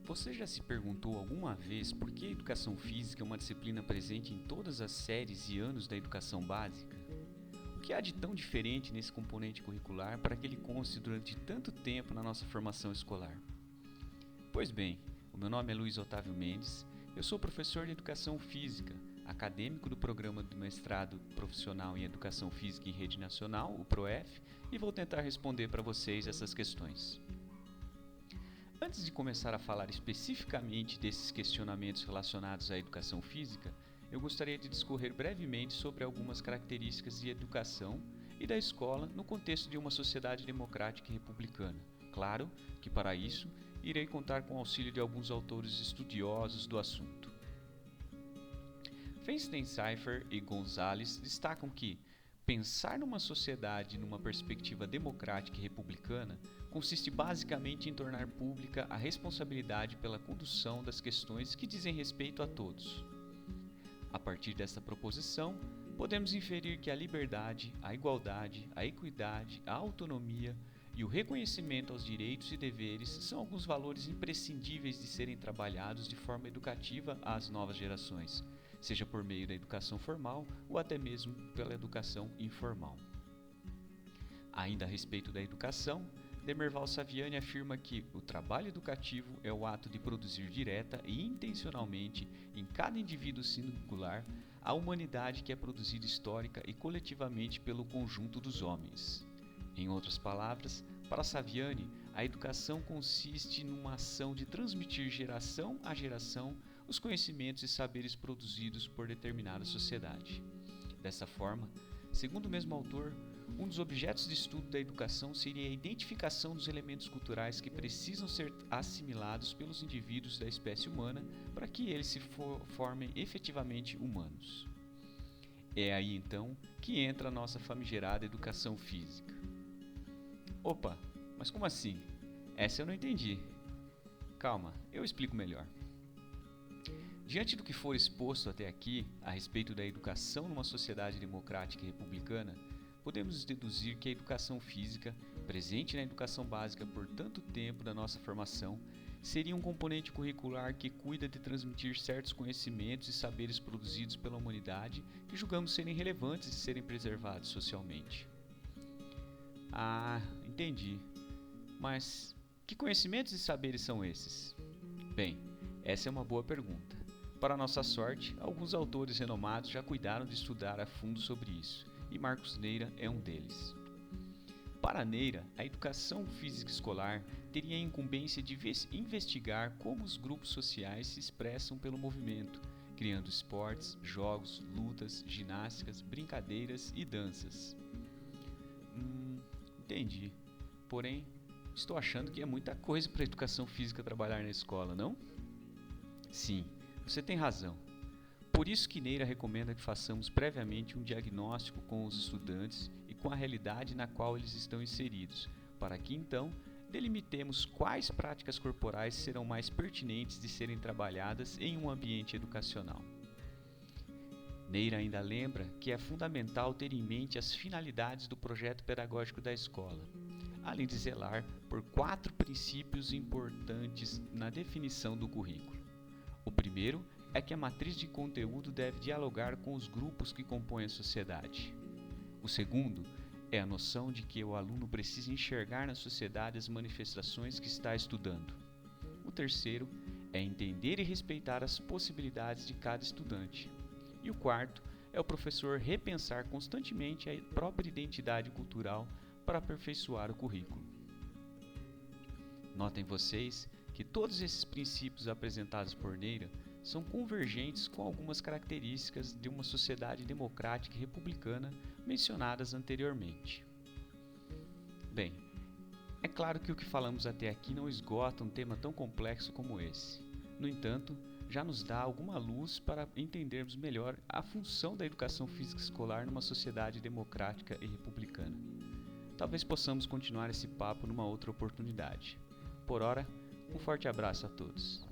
Você já se perguntou alguma vez por que a educação física é uma disciplina presente em todas as séries e anos da educação básica? O que há de tão diferente nesse componente curricular para que ele conste durante tanto tempo na nossa formação escolar? Pois bem, o meu nome é Luiz Otávio Mendes, eu sou professor de Educação Física, acadêmico do Programa de Mestrado Profissional em Educação Física em Rede Nacional, o PROEF, e vou tentar responder para vocês essas questões. Antes de começar a falar especificamente desses questionamentos relacionados à educação física, eu gostaria de discorrer brevemente sobre algumas características de educação e da escola no contexto de uma sociedade democrática e republicana. Claro que, para isso, irei contar com o auxílio de alguns autores estudiosos do assunto. Feinstein, Seifer e Gonzalez destacam que pensar numa sociedade numa perspectiva democrática e republicana consiste basicamente em tornar pública a responsabilidade pela condução das questões que dizem respeito a todos. A partir desta proposição, podemos inferir que a liberdade, a igualdade, a equidade, a autonomia e o reconhecimento aos direitos e deveres são alguns valores imprescindíveis de serem trabalhados de forma educativa às novas gerações, seja por meio da educação formal ou até mesmo pela educação informal. Ainda a respeito da educação, Demerval Saviani afirma que o trabalho educativo é o ato de produzir direta e intencionalmente em cada indivíduo singular a humanidade que é produzida histórica e coletivamente pelo conjunto dos homens. Em outras palavras, para Saviani, a educação consiste numa ação de transmitir geração a geração os conhecimentos e saberes produzidos por determinada sociedade. Dessa forma, segundo o mesmo autor, um dos objetos de estudo da educação seria a identificação dos elementos culturais que precisam ser assimilados pelos indivíduos da espécie humana para que eles se formem efetivamente humanos. É aí então que entra a nossa famigerada educação física. Opa, mas como assim? Essa eu não entendi. Calma, eu explico melhor. Diante do que for exposto até aqui a respeito da educação numa sociedade democrática e republicana, podemos deduzir que a educação física, presente na educação básica por tanto tempo da nossa formação, seria um componente curricular que cuida de transmitir certos conhecimentos e saberes produzidos pela humanidade que julgamos serem relevantes de serem preservados socialmente. Ah, entendi. Mas que conhecimentos e saberes são esses? Bem, essa é uma boa pergunta. Para nossa sorte, alguns autores renomados já cuidaram de estudar a fundo sobre isso, e Marcos Neira é um deles. Para Neira, a educação física escolar teria a incumbência de investigar como os grupos sociais se expressam pelo movimento, criando esportes, jogos, lutas, ginásticas, brincadeiras e danças. Entendi. Porém, estou achando que é muita coisa para a educação física trabalhar na escola, não? Sim, você tem razão. Por isso que Neira recomenda que façamos previamente um diagnóstico com os estudantes e com a realidade na qual eles estão inseridos, para que então delimitemos quais práticas corporais serão mais pertinentes de serem trabalhadas em um ambiente educacional. Neira ainda lembra que é fundamental ter em mente as finalidades do projeto pedagógico da escola, além de zelar por 4 princípios importantes na definição do currículo. O primeiro é que a matriz de conteúdo deve dialogar com os grupos que compõem a sociedade. O segundo é a noção de que o aluno precisa enxergar na sociedade as manifestações que está estudando. O terceiro é entender e respeitar as possibilidades de cada estudante. E o quarto é o professor repensar constantemente a própria identidade cultural para aperfeiçoar o currículo. Notem vocês que todos esses princípios apresentados por Neira são convergentes com algumas características de uma sociedade democrática e republicana mencionadas anteriormente. Bem, é claro que o que falamos até aqui não esgota um tema tão complexo como esse. No entanto, já nos dá alguma luz para entendermos melhor a função da educação física escolar numa sociedade democrática e republicana. Talvez possamos continuar esse papo numa outra oportunidade. Por ora, um forte abraço a todos.